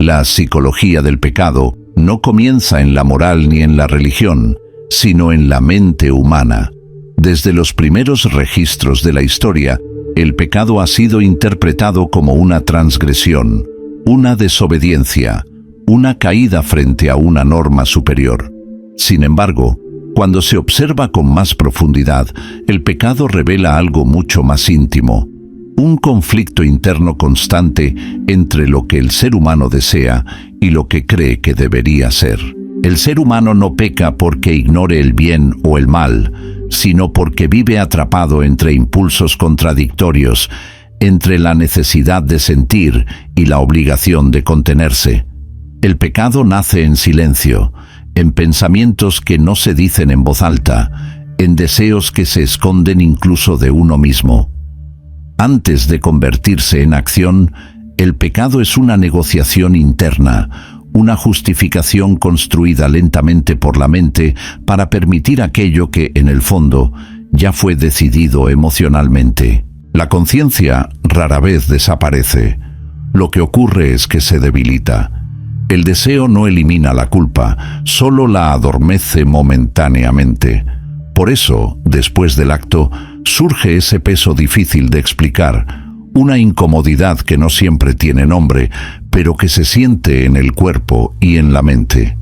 La psicología del pecado no comienza en la moral ni en la religión, sino en la mente humana. Desde los primeros registros de la historia, el pecado ha sido interpretado como una transgresión, una desobediencia, una caída frente a una norma superior. Sin embargo, cuando se observa con más profundidad, el pecado revela algo mucho más íntimo, un conflicto interno constante entre lo que el ser humano desea y lo que cree que debería ser. El ser humano no peca porque ignore el bien o el mal, sino porque vive atrapado entre impulsos contradictorios, entre la necesidad de sentir y la obligación de contenerse. El pecado nace en silencio, en pensamientos que no se dicen en voz alta, en deseos que se esconden incluso de uno mismo. Antes de convertirse en acción, el pecado es una negociación interna, una justificación construida lentamente por la mente para permitir aquello que, en el fondo, ya fue decidido emocionalmente. La conciencia rara vez desaparece. Lo que ocurre es que se debilita. El deseo no elimina la culpa, solo la adormece momentáneamente. Por eso, después del acto, surge ese peso difícil de explicar, una incomodidad que no siempre tiene nombre, pero que se siente en el cuerpo y en la mente.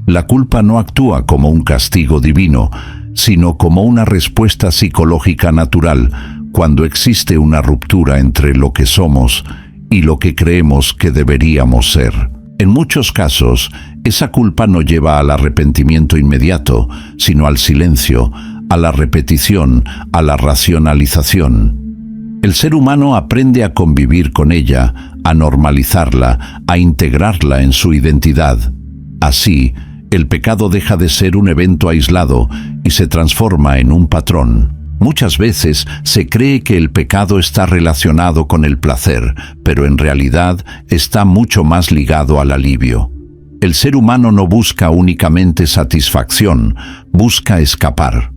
La culpa no actúa como un castigo divino, sino como una respuesta psicológica natural cuando existe una ruptura entre lo que somos y lo que creemos que deberíamos ser. En muchos casos, esa culpa no lleva al arrepentimiento inmediato, sino al silencio, a la repetición, a la racionalización. El ser humano aprende a convivir con ella, a normalizarla, a integrarla en su identidad. Así, el pecado deja de ser un evento aislado y se transforma en un patrón. Muchas veces se cree que el pecado está relacionado con el placer, pero en realidad está mucho más ligado al alivio. El ser humano no busca únicamente satisfacción, busca escapar.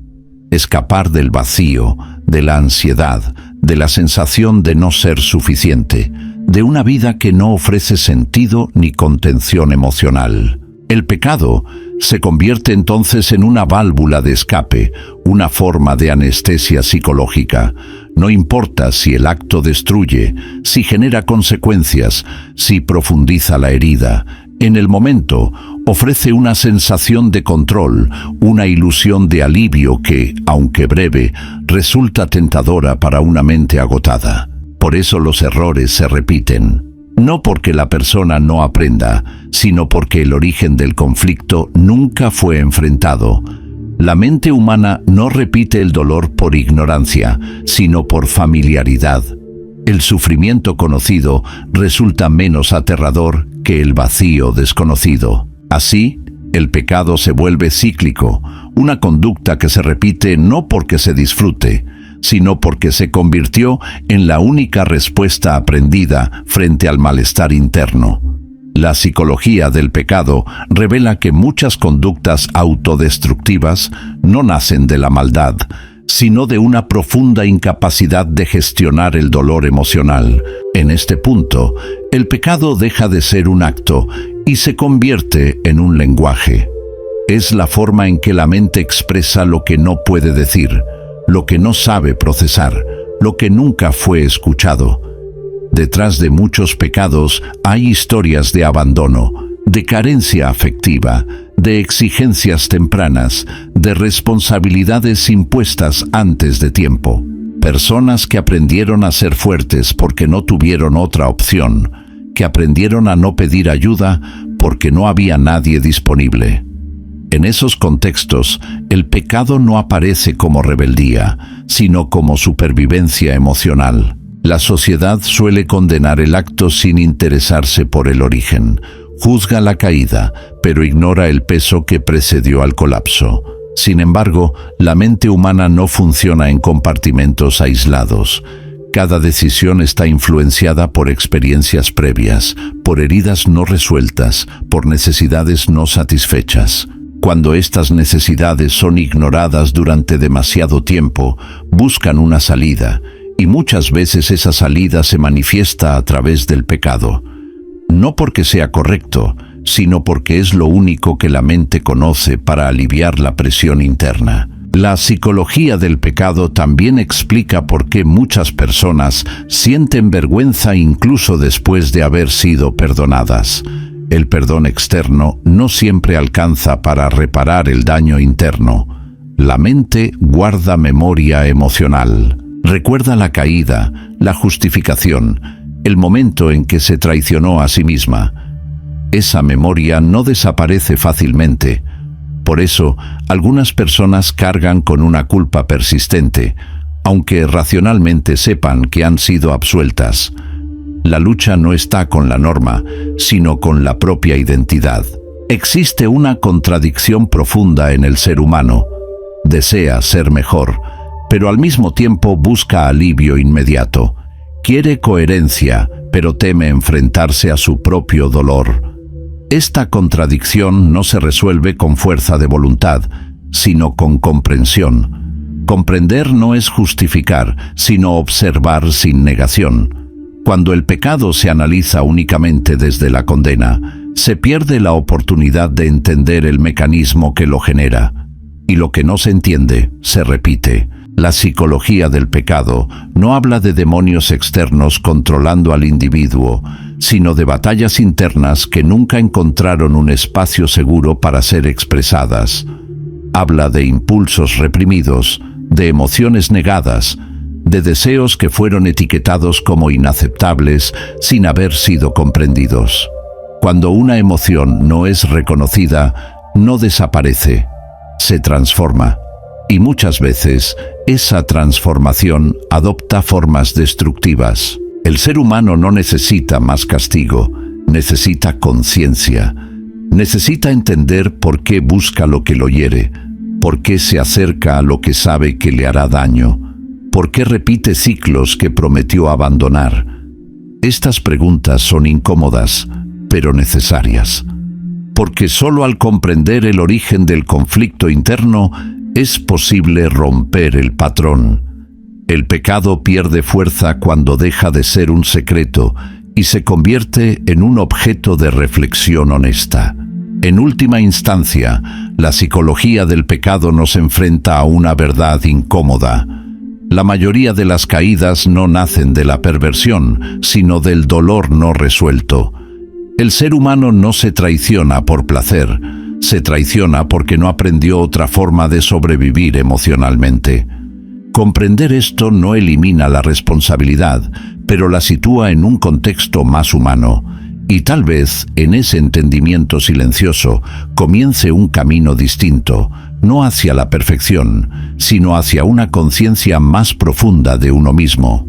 Escapar del vacío, de la ansiedad, de la sensación de no ser suficiente, de una vida que no ofrece sentido ni contención emocional. El pecado se convierte entonces en una válvula de escape, una forma de anestesia psicológica. No importa si el acto destruye, si genera consecuencias, si profundiza la herida. En el momento, ofrece una sensación de control, una ilusión de alivio que, aunque breve, resulta tentadora para una mente agotada. Por eso los errores se repiten. No porque la persona no aprenda, sino porque el origen del conflicto nunca fue enfrentado. La mente humana no repite el dolor por ignorancia, sino por familiaridad. El sufrimiento conocido resulta menos aterrador que el vacío desconocido. Así, el pecado se vuelve cíclico, una conducta que se repite no porque se disfrute, sino porque se convirtió en la única respuesta aprendida frente al malestar interno. La psicología del pecado revela que muchas conductas autodestructivas no nacen de la maldad, sino de una profunda incapacidad de gestionar el dolor emocional. En este punto, el pecado deja de ser un acto y se convierte en un lenguaje. Es la forma en que la mente expresa lo que no puede decir, lo que no sabe procesar, lo que nunca fue escuchado. Detrás de muchos pecados hay historias de abandono, de carencia afectiva, de exigencias tempranas, de responsabilidades impuestas antes de tiempo. Personas que aprendieron a ser fuertes porque no tuvieron otra opción, que aprendieron a no pedir ayuda porque no había nadie disponible. En esos contextos, el pecado no aparece como rebeldía, sino como supervivencia emocional. La sociedad suele condenar el acto sin interesarse por el origen. Juzga la caída, pero ignora el peso que precedió al colapso. Sin embargo, la mente humana no funciona en compartimentos aislados. Cada decisión está influenciada por experiencias previas, por heridas no resueltas, por necesidades no satisfechas. Cuando estas necesidades son ignoradas durante demasiado tiempo, buscan una salida, y muchas veces esa salida se manifiesta a través del pecado. no porque sea correcto, sino porque es lo único que la mente conoce para aliviar la presión interna. La psicología del pecado también explica por qué muchas personas sienten vergüenza incluso después de haber sido perdonadas. El perdón externo no siempre alcanza para reparar el daño interno. La mente guarda memoria emocional. Recuerda la caída, la justificación, el momento en que se traicionó a sí misma. Esa memoria no desaparece fácilmente. Por eso, algunas personas cargan con una culpa persistente, aunque racionalmente sepan que han sido absueltas. La lucha no está con la norma, sino con la propia identidad. Existe una contradicción profunda en el ser humano. Desea ser mejor, pero al mismo tiempo busca alivio inmediato. Quiere coherencia, pero teme enfrentarse a su propio dolor. Esta contradicción no se resuelve con fuerza de voluntad, sino con comprensión. Comprender no es justificar, sino observar sin negación. Cuando el pecado se analiza únicamente desde la condena, se pierde la oportunidad de entender el mecanismo que lo genera. Y lo que no se entiende, se repite. La psicología del pecado no habla de demonios externos controlando al individuo, sino de batallas internas que nunca encontraron un espacio seguro para ser expresadas. Habla de impulsos reprimidos, de emociones negadas, de deseos que fueron etiquetados como inaceptables sin haber sido comprendidos. Cuando una emoción no es reconocida, no desaparece, se transforma. Y muchas veces, esa transformación adopta formas destructivas. El ser humano no necesita más castigo, necesita conciencia. Necesita entender por qué busca lo que lo hiere, por qué se acerca a lo que sabe que le hará daño, por qué repite ciclos que prometió abandonar. Estas preguntas son incómodas, pero necesarias. Porque solo al comprender el origen del conflicto interno, es posible romper el patrón. El pecado pierde fuerza cuando deja de ser un secreto y se convierte en un objeto de reflexión honesta. En última instancia, la psicología del pecado nos enfrenta a una verdad incómoda. La mayoría de las caídas no nacen de la perversión, sino del dolor no resuelto. El ser humano no se traiciona por placer, se traiciona porque no aprendió otra forma de sobrevivir emocionalmente. Comprender esto no elimina la responsabilidad, pero la sitúa en un contexto más humano, y tal vez en ese entendimiento silencioso comience un camino distinto, no hacia la perfección, sino hacia una conciencia más profunda de uno mismo.